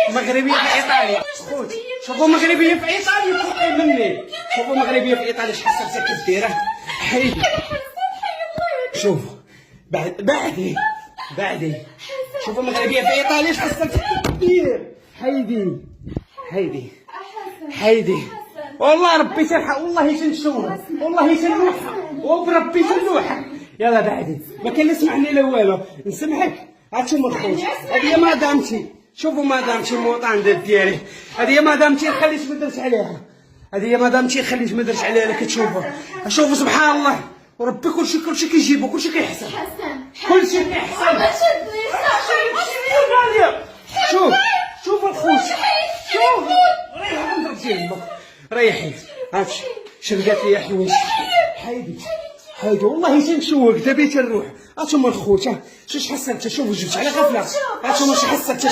مغربيه في ايطاليا. خوت شوفوا مغربيه في ايطاليا فوقي مني. شوفوا مغربيه في ايطاليا شحال صرتي كديره. حيدي شوفوا بعدي شوفوا مغربيه في ايطاليا شحال صرتي كدير. حيدي والله ربي تلحق والله تنشوفها والله تنلوحها وبربي تنلوحها. يلا بعدي ما كان يسمعني لا والو نسمحك. هانتوما الخوت هذه مدامتي. شوفوا مدامتي موطان ديالي. هذه مدامتي خليت ما درت عليها. هذه مدامتي خليت ما درت عليها. كتشوفوا شوفوا سبحان الله وربي كلشي كيجيبو كلشي كيحسن. كلشي كيحسن. شوف الخوت شوف ريحي هاتشي شرقات لي حوايج. حيدي والله تنشوق دابا تنروح. هانتوما الخوت شحال صرت شوفوا جبت على غفله. هانتوما شحال صرت